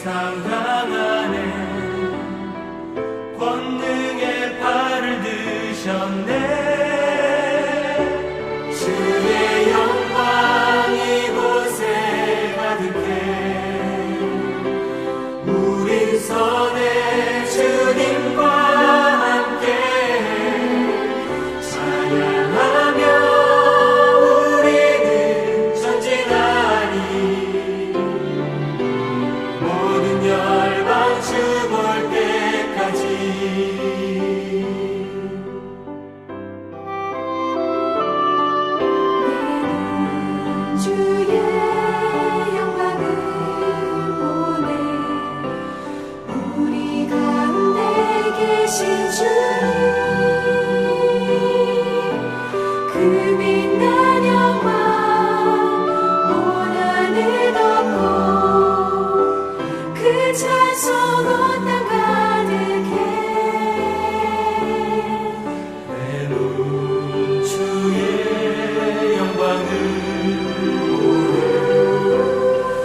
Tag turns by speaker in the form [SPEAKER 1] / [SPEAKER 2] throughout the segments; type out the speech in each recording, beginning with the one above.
[SPEAKER 1] 세상 강하네 권능의 팔을 드셨네 주의 영광 이곳에 가득해 우린 선의 주님과 함께 찬양하며 우리는 전진하리 모든 열방 주 볼 때까지
[SPEAKER 2] 주의 영광을 보내 우리 가운데 계신 주님 그 빛난 영광 온 하늘 덮고 그 찬송 온 땅 가득해
[SPEAKER 1] 내눈 주의 영광을 보네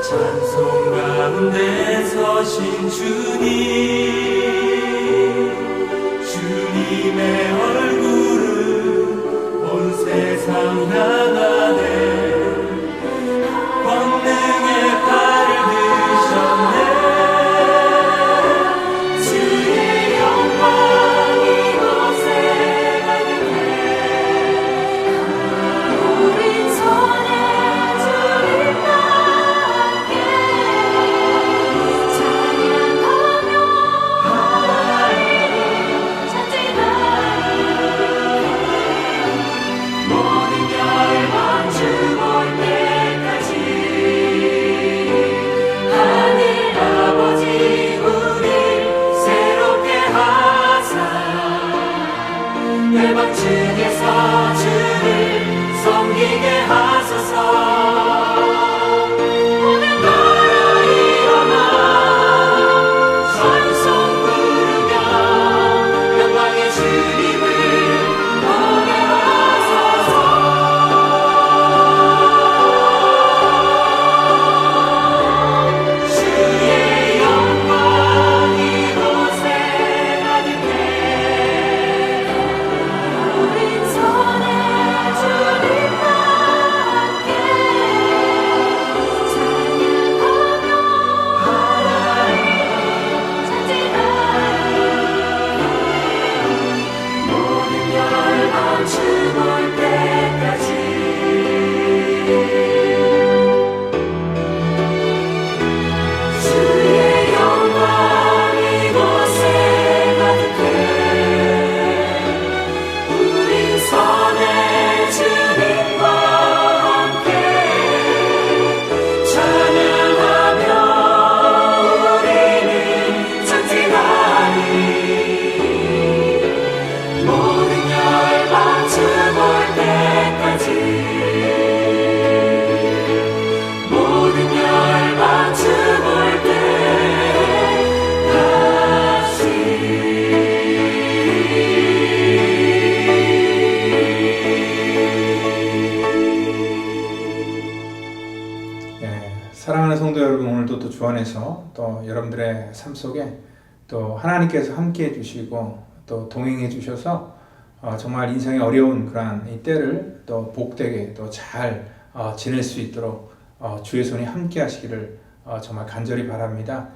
[SPEAKER 1] 찬송 가운데 서신 주님 주님의 얼굴을 온 세상 향하네 권능의 팔을 드셨네 주의 영광 이곳에 가득해
[SPEAKER 2] 우린 손에 주님과 함께 찬양하며 전진하리
[SPEAKER 1] 모든 열방 주 볼 때까지 하늘 아버지 우릴 새롭게 하사 열방 중에서 주를 섬기게 하소서 모든 나라 일어나 찬송 부르며 영광의 주님을 보게 하소서 주의 영광 이곳에 가득해
[SPEAKER 2] 우린 손에 주님과 함께 찬양하며 전진하리
[SPEAKER 1] 모든 열방 주 볼 때까지 주의 영광 이곳에 가득해 우린 선의 주님과 함께 찬양하며 우리는 전진하리 모든 열방 주 볼 때까지 모든 열방 주 볼
[SPEAKER 3] 사랑하는 성도 여러분, 오늘도 또 주 안에서 또 여러분들의 삶 속에 또 하나님께서 함께 해주시고 또 동행해 주셔서 정말 인생의 어려운 그러한 이 때를 또 복되게 또 잘 지낼 수 있도록 주의 손이 함께 하시기를 정말 간절히 바랍니다.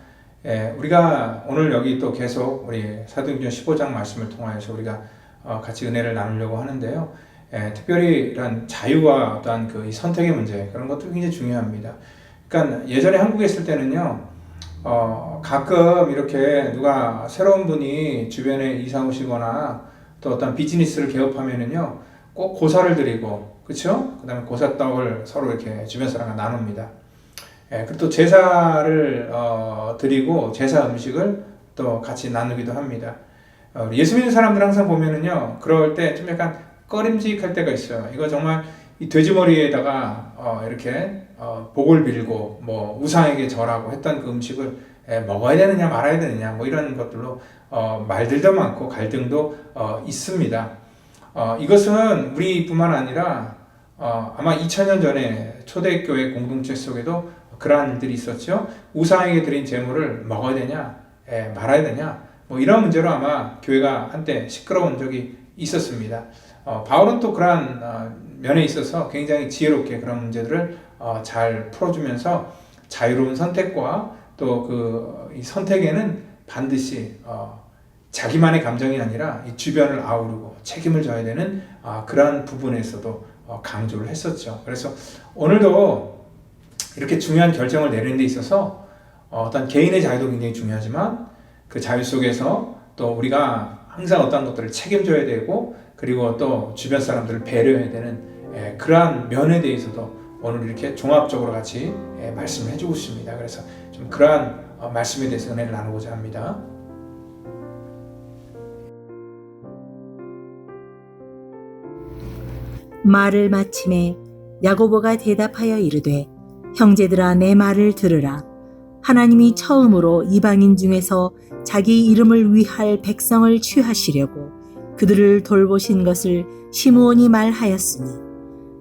[SPEAKER 3] 우리가 오늘 여기 또 계속 우리 사도행전 15장 말씀을 통하여서 우리가 같이 은혜를 나누려고 하는데요. 특별히 이런 자유와 어떠한 그 선택의 문제, 그런 것도 굉장히 중요합니다. 그러니까 예전에 한국에 있을 때는요, 가끔 이렇게 누가 새로운 분이 주변에 이사 오시거나 또 어떤 비즈니스를 개업하면은요, 꼭 고사를 드리고, 그쵸? 그 다음에 고사떡을 서로 이렇게 주변 사람과 나눕니다. 그리고 또 제사를 드리고 제사 음식을 또 같이 나누기도 합니다. 예수 믿는 사람들 항상 보면은요, 그럴 때 좀 약간 꺼림직할 때가 있어요. 이거 정말 이 돼지머리에다가 이렇게 복을 빌고 뭐 우상에게 절하고 했던 그 음식을 먹어야 되느냐 말아야 되느냐 뭐 이런 것들로 말들도 많고 갈등도 있습니다. 이것은 우리뿐만 아니라 아마 2000년 전에 초대교회 공동체 속에도 그러한 일들이 있었죠. 우상에게 드린 제물을 먹어야 되냐, 말아야 되냐, 뭐 이런 문제로 아마 교회가 한때 시끄러운 적이 있었습니다. 바울은 또 그러한 면에 있어서 굉장히 지혜롭게 그런 문제들을 잘 풀어주면서 자유로운 선택과 또 이 선택에는 반드시 자기만의 감정이 아니라 이 주변을 아우르고 책임을 져야 되는 그러한 부분에서도 강조를 했었죠. 그래서 오늘도 이렇게 중요한 결정을 내리는 데 있어서 어떤 개인의 자유도 굉장히 중요하지만 그 자유 속에서 또 우리가 항상 어떤 것들을 책임져야 되고 그리고 또 주변 사람들을 배려해야 되는 그러한 면에 대해서도 오늘 이렇게 종합적으로 같이 말씀을 해주고 있습니다. 그래서 좀 그러한 말씀에 대해서 은혜를 나누고자 합니다.
[SPEAKER 4] 말을 마침에 야고보가 대답하여 이르되 형제들아 내 말을 들으라. 하나님이 처음으로 이방인 중에서 자기 이름을 위할 백성을 취하시려고 그들을 돌보신 것을 시므온이 말하였으니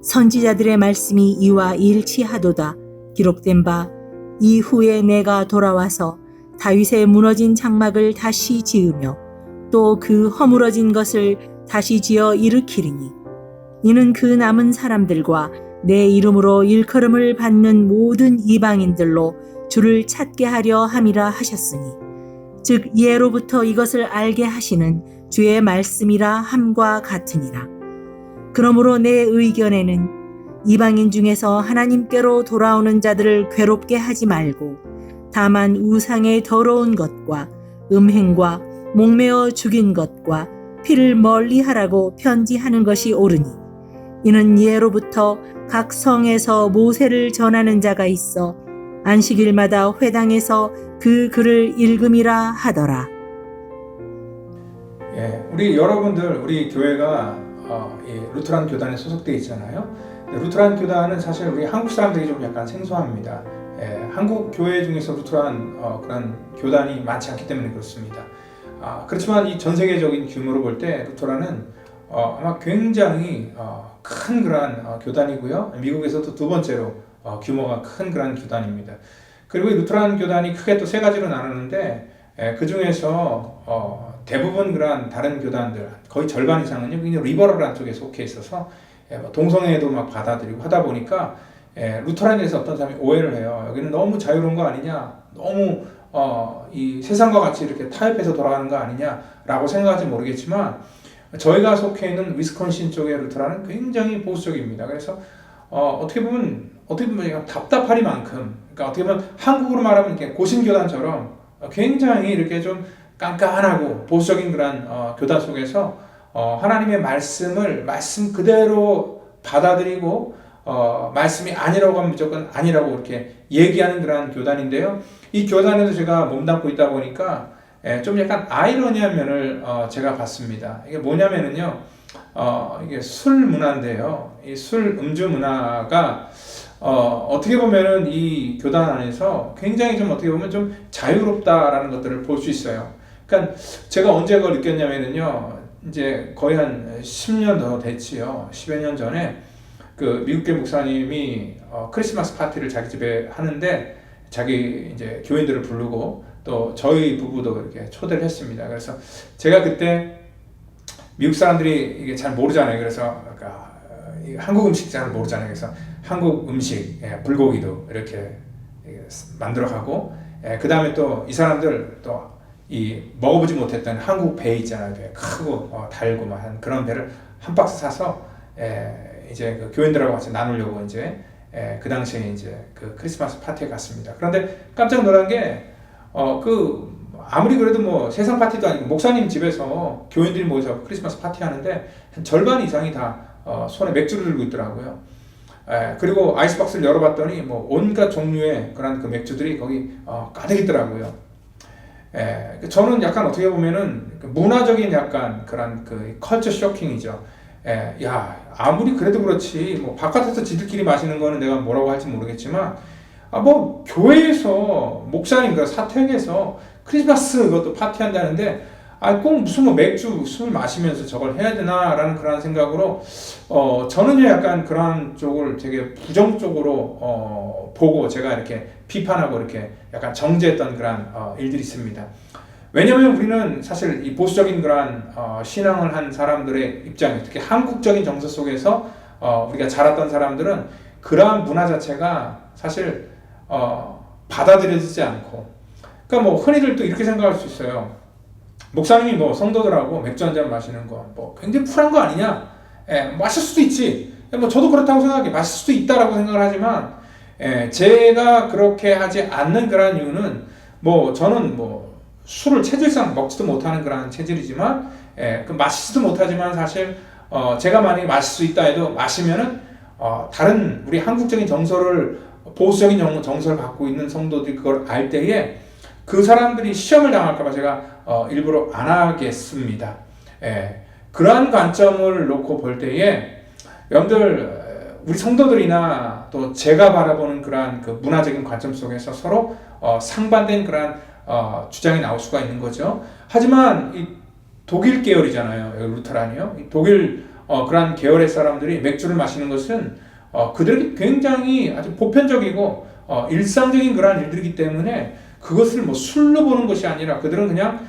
[SPEAKER 4] 선지자들의 말씀이 이와 일치하도다. 기록된 바 이후에 내가 돌아와서 다윗의 무너진 장막을 다시 지으며 또 그 허물어진 것을 다시 지어 일으키리니 이는 그 남은 사람들과 내 이름으로 일컬음을 받는 모든 이방인들로 주를 찾게 하려 함이라 하셨으니 즉 예로부터 이것을 알게 하시는 주의 말씀이라 함과 같으니라. 그러므로 내 의견에는 이방인 중에서 하나님께로 돌아오는 자들을 괴롭게 하지 말고 다만 우상의 더러운 것과 음행과 목매어 죽인 것과 피를 멀리하라고 편지하는 것이 옳으니 이는 예로부터 각 성에서 모세를 전하는 자가 있어 안식일마다 회당에서 그 글을 읽음이라 하더라.
[SPEAKER 3] 우리 여러분들 우리 교회가 루트란 교단에 소속되어 있잖아요. 루트란 교단은 사실 우리 한국 사람들이 좀 약간 생소합니다. 한국 교회 중에서 루트란 그런 교단이 많지 않기 때문에 그렇습니다. 그렇지만 이 전 세계적인 규모로 볼 때 루트란은 아마 굉장히 큰 그러한 교단이고요. 미국에서도 두 번째로 규모가 큰 그러한 교단입니다. 그리고 이 루트란 교단이 크게 또 세 가지로 나누는데 그 중에서 대부분 그러한 다른 교단들 거의 절반 이상은요 리버럴한 쪽에 속해 있어서 동성애도 막 받아들이고 하다 보니까 루터란에 대해서 어떤 사람이 오해를 해요. 여기는 너무 자유로운 거 아니냐, 너무 이 세상과 같이 이렇게 타협해서 돌아가는 거 아니냐라고 생각할지 모르겠지만 저희가 속해 있는 위스콘신 쪽의 루터란은 굉장히 보수적입니다. 그래서 어떻게 보면 답답하리만큼, 그러니까 어떻게 보면 한국으로 말하면 이렇게 고신교단처럼 굉장히 이렇게 좀 깐깐하고 보수적인 그런 교단 속에서 하나님의 말씀을 말씀 그대로 받아들이고 말씀이 아니라고 하면 무조건 아니라고 이렇게 얘기하는 그런 교단인데요. 이 교단에서 제가 몸담고 있다 보니까 좀 약간 아이러니한 면을 제가 봤습니다. 이게 뭐냐면은요, 이게 술 문화인데요. 이 술 음주 문화가 어떻게 보면은 이 교단 안에서 굉장히 좀 어떻게 보면 좀 자유롭다라는 것들을 볼 수 있어요. 그러니까 제가 언제 그걸 느꼈냐면은요, 이제 거의 한 10년 더 됐지요. 10여 년 전에 그 미국계 목사님이 크리스마스 파티를 자기 집에 하는데 자기 이제 교인들을 부르고 또 저희 부부도 이렇게 초대를 했습니다. 그래서 제가 그때 미국 사람들이 이게 잘 모르잖아요. 그래서 한국 음식 잘 모르잖아요. 그래서 한국 음식, 불고기도 이렇게 만들어가고, 그 다음에 또 이 사람들 또 이 먹어보지 못했던 한국 배 있잖아요. 배 크고 달고 막 한 그런 배를 한 박스 사서 이제 그 교인들하고 같이 나누려고 이제 그 당시에 이제 그 크리스마스 파티에 갔습니다. 그런데 깜짝 놀란 게 아무리 그래도 뭐 세상 파티도 아니고 목사님 집에서 교인들이 모여서 크리스마스 파티 하는데 한 절반 이상이 다 손에 맥주를 들고 있더라고요. 그리고 아이스박스를 열어봤더니 뭐 온갖 종류의 그런 그 맥주들이 거기 가득 있더라고요. 저는 약간 어떻게 보면은 문화적인 약간 그런 그 컬처 쇼킹이죠. 야, 아무리 그래도 그렇지 뭐 바깥에서 지들끼리 마시는 거는 내가 뭐라고 할지 모르겠지만 뭐 교회에서 목사님 그 사택에서 크리스마스 그것도 파티한다는데 꼭 무슨 뭐 맥주 술 마시면서 저걸 해야 되나라는 그런 생각으로 저는요 약간 그런 쪽을 되게 부정적으로 보고 제가 이렇게 비판하고 이렇게 약간 정죄했던 그런 일들이 있습니다. 왜냐하면 우리는 사실 이 보수적인 그런 신앙을 한 사람들의 입장에 특히 한국적인 정서 속에서 우리가 자랐던 사람들은 그러한 문화 자체가 사실 받아들여지지 않고, 그러니까 뭐 흔히들 또 이렇게 생각할 수 있어요. 목사님이 뭐 성도들하고 맥주 한잔 마시는 거 뭐 굉장히 쿨한 거 아니냐? 마실 수도 있지. 뭐 저도 그렇다고 생각해. 마실 수도 있다라고 생각을 하지만 제가 그렇게 하지 않는 그런 이유는 뭐 저는 뭐 술을 체질상 먹지도 못하는 그런 체질이지만 그 마시지도 못하지만 사실 제가 만약에 마실 수 있다 해도 마시면은 다른 우리 한국적인 정서를 보수적인 정서를 갖고 있는 성도들이 그걸 알 때에 그 사람들이 시험을 당할까봐 제가 일부러 안 하겠습니다. 그러한 관점을 놓고 볼 때에 여러분들 우리 성도들이나 또 제가 바라보는 그러한 그 문화적인 관점 속에서 서로 상반된 그러한 주장이 나올 수가 있는 거죠. 하지만 이 독일 계열이잖아요. 루터란이요. 독일 그러한 계열의 사람들이 맥주를 마시는 것은 그들에게 굉장히 아주 보편적이고 일상적인 그러한 일들이기 때문에 그것을 뭐 술로 보는 것이 아니라 그들은 그냥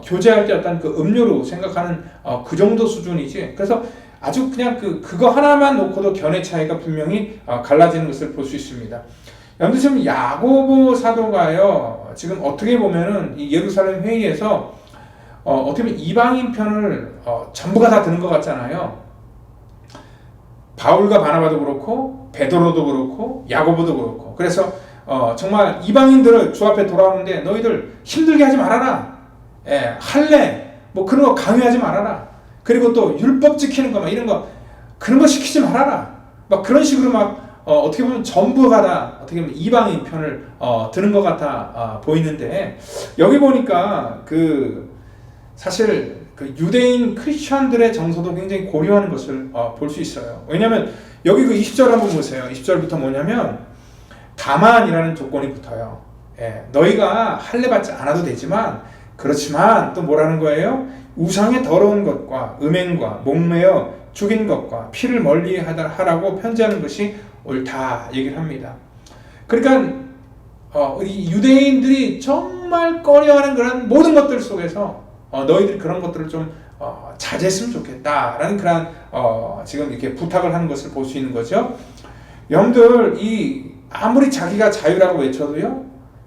[SPEAKER 3] 교제할 때 어떤 그 음료로 생각하는 그 정도 수준이지. 그래서 아주 그냥 그거 하나만 놓고도 견해 차이가 분명히 갈라지는 것을 볼 수 있습니다. 여러분들 지금 야고보 사도가요, 지금 어떻게 보면은 이 예루살렘 회의에서 어떻게 보면 이방인 편을 전부가 다 드는 것 같잖아요. 바울과 바나바도 그렇고 베드로도 그렇고 야고보도 그렇고. 그래서 정말 이방인들을 주 앞에 돌아오는데 너희들 힘들게 하지 말아라. 할례 뭐 그런 거 강요하지 말아라. 그리고 또 율법 지키는 거 막 이런 거 그런 거 시키지 말아라. 막 그런 식으로 막 어떻게 보면 전부가 다 어떻게 보면 이방인 편을 드는 것 같아 보이는데, 여기 보니까 사실 그 유대인 크리스천들의 정서도 굉장히 고려하는 것을 볼 수 있어요. 왜냐하면 여기 그 20절 한번 보세요. 20절부터 뭐냐면 다만이라는 조건이 붙어요. 너희가 할례 받지 않아도 되지만, 그렇지만 또 뭐라는 거예요? 우상의 더러운 것과 음행과 목매어 죽인 것과 피를 멀리 하라고 편지하는 것이 옳다 얘기를 합니다. 그러니까 이 유대인들이 정말 꺼려하는 그런 모든 것들 속에서 너희들이 그런 것들을 좀 자제했으면 좋겠다라는 그런 지금 이렇게 부탁을 하는 것을 볼 수 있는 거죠. 여러분들 아무리 자기가 자유라고 외쳐도요,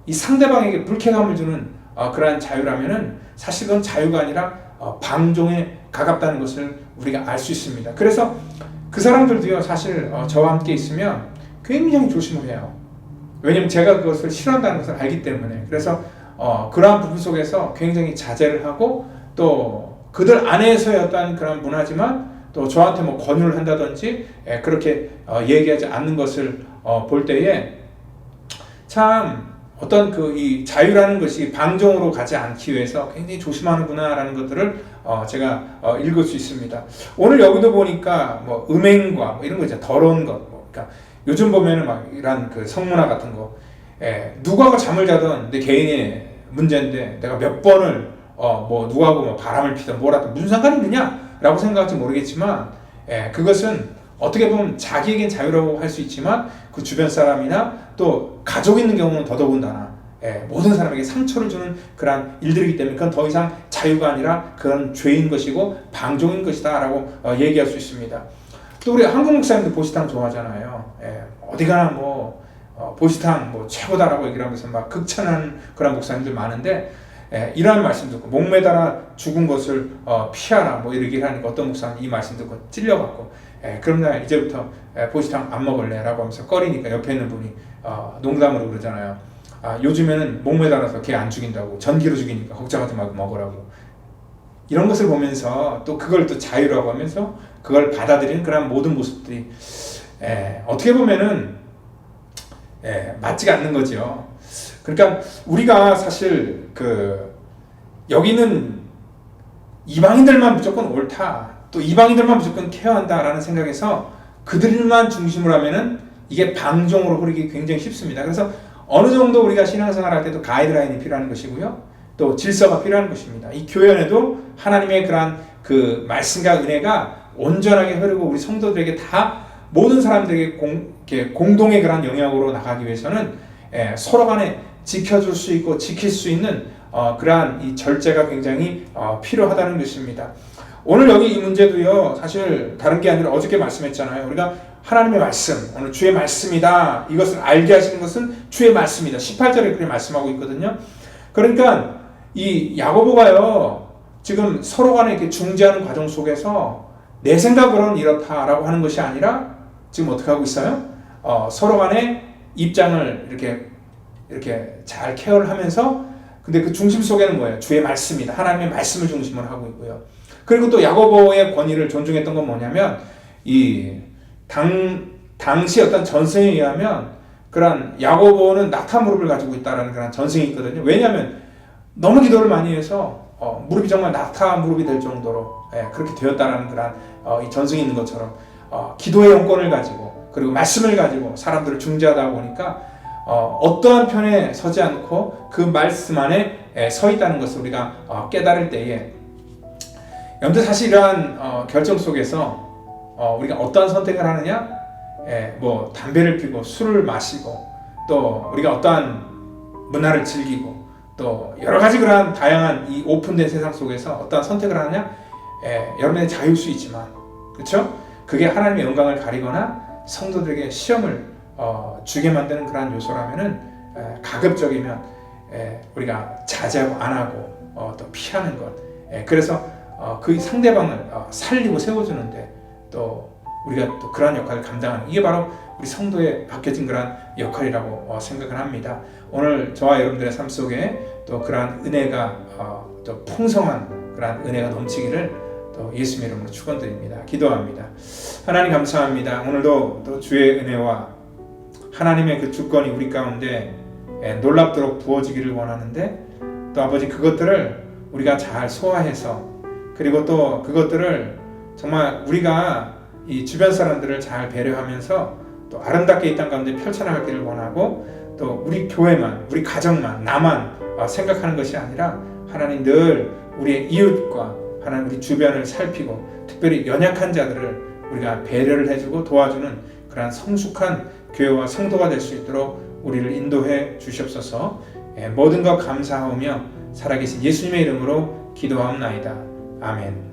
[SPEAKER 3] 이 상대방에게 불쾌감을 주는 그러한 자유라면은 사실 그건 자유가 아니라 방종에 가깝다는 것을 우리가 알 수 있습니다. 그래서 그 사람들도요, 사실 저와 함께 있으면 굉장히 조심을 해요. 왜냐면 제가 그것을 싫어한다는 것을 알기 때문에. 그래서 그러한 부분 속에서 굉장히 자제를 하고, 또 그들 안에서의 어떤 그런 문화지만 또 저한테 뭐 권유를 한다든지 그렇게 얘기하지 않는 것을 볼 때에 참 어떤 이 자유라는 것이 방종으로 가지 않기 위해서 굉장히 조심하는구나라는 것들을 제가 읽을 수 있습니다. 오늘 여기도 보니까 뭐 음행과 뭐 이런 거 있잖아요. 더러운 것. 그러니까 요즘 보면은 막 이런 그 성문화 같은 거. 누구하고 잠을 자든 내 개인의 문제인데 내가 몇 번을 뭐 누구하고 뭐 바람을 피든 뭐라든 무슨 상관이 있느냐라고 생각할지 모르겠지만, 그것은 어떻게 보면 자기에겐 자유라고 할 수 있지만 그 주변 사람이나 또 가족 있는 경우는 더더군다나 모든 사람에게 상처를 주는 그런 일들이기 때문에 그건 더 이상 자유가 아니라 그건 죄인 것이고 방종인 것이다 라고 얘기할 수 있습니다. 또 우리 한국 목사님들 보시탕 좋아하잖아요. 어디 가나 뭐 보시탕 뭐 최고다라고 얘기를 하면서 막 극찬하는 그런 목사님들 많은데, 이러한 말씀 듣고 목매달아 죽은 것을 피하라 뭐 이러기를 하니까 어떤 목사님 이 말씀 듣고 찔려갖고 그럼 나 이제부터 보시탕 안 먹을래 라고 하면서 꺼리니까 옆에 있는 분이 농담으로 그러잖아요. 요즘에는 목매달아서 개 안 죽인다고, 전기로 죽이니까 걱정하지 말고 먹으라고. 이런 것을 보면서 또 그걸 또 자유라고 하면서 그걸 받아들이는 그런 모든 모습들이 어떻게 보면은 맞지가 않는 거죠. 그러니까 우리가 사실 여기는 이방인들만 무조건 옳다, 또 이방인들만 무조건 케어한다라는 생각에서 그들만 중심으로 하면은 이게 방종으로 흐르기 굉장히 쉽습니다. 그래서 어느 정도 우리가 신앙생활 할 때도 가이드라인이 필요한 것이고요. 또 질서가 필요한 것입니다. 이 교회 안에도 하나님의 그러한 그 말씀과 은혜가 온전하게 흐르고 우리 성도들에게 다 모든 사람들에게 공동의 그러한 영역으로 나가기 위해서는 서로 간에 지켜줄 수 있고 지킬 수 있는 그러한 이 절제가 굉장히 필요하다는 것입니다. 오늘 여기 이 문제도요, 사실 다른 게 아니라 어저께 말씀했잖아요. 우리가 하나님의 말씀, 오늘 주의 말씀이다. 이것을 알게 하시는 것은 주의 말씀이다. 18절에 그렇게 말씀하고 있거든요. 그러니까 이 야고보가요, 지금 서로 간에 이렇게 중재하는 과정 속에서 내 생각으로는 이렇다라고 하는 것이 아니라 지금 어떻게 하고 있어요? 서로 간에 입장을 이렇게 잘 케어를 하면서, 근데 그 중심 속에는 뭐예요? 주의 말씀이다. 하나님의 말씀을 중심으로 하고 있고요. 그리고 또 야고보의 권위를 존중했던 건 뭐냐면, 당시 어떤 전승에 의하면 그런 야고보는 낙타 무릎을 가지고 있다라는 그런 전승이 있거든요. 왜냐하면 너무 기도를 많이 해서 무릎이 정말 낙타 무릎이 될 정도로 그렇게 되었다라는 그런 이 전승이 있는 것처럼 기도의 영권을 가지고 그리고 말씀을 가지고 사람들을 중재하다 보니까 어떠한 편에 서지 않고 그 말씀 안에 서 있다는 것을 우리가 깨달을 때에, 여러분들 사실 이러한 결정 속에서 우리가 어떠한 선택을 하느냐, 뭐 담배를 피고 술을 마시고 또 우리가 어떠한 문화를 즐기고 또 여러 가지 그러한 다양한 이 오픈된 세상 속에서 어떠한 선택을 하느냐, 여러분의 자유일 수 있지만, 그렇죠? 그게 하나님의 영광을 가리거나 성도들에게 시험을 주게 만드는 그러한 요소라면은 가급적이면 우리가 자제하고 안 하고 또 피하는 것. 그래서 그 상대방을 살리고 세워주는데 또 우리가 또 그러한 역할을 감당하는, 이게 바로 우리 성도에 맡겨진 그러한 역할이라고 생각을 합니다. 오늘 저와 여러분들의 삶 속에 또 그러한 은혜가 또 풍성한 그러한 은혜가 넘치기를 또 예수님의 이름으로 축원드립니다. 기도합니다. 하나님 감사합니다. 오늘도 또 주의 은혜와 하나님의 그 주권이 우리 가운데 놀랍도록 부어지기를 원하는데, 또 아버지 그것들을 우리가 잘 소화해서, 그리고 또 그것들을 정말 우리가 이 주변 사람들을 잘 배려하면서 또 아름답게 이 땅 가운데 펼쳐나가기를 원하고, 또 우리 교회만, 우리 가정만, 나만 생각하는 것이 아니라 하나님 늘 우리의 이웃과 하나님 우리 주변을 살피고 특별히 연약한 자들을 우리가 배려를 해주고 도와주는 그러한 성숙한 교회와 성도가 될 수 있도록 우리를 인도해 주시옵소서. 모든 것 감사하며 살아계신 예수님의 이름으로 기도하옵나이다. 아멘.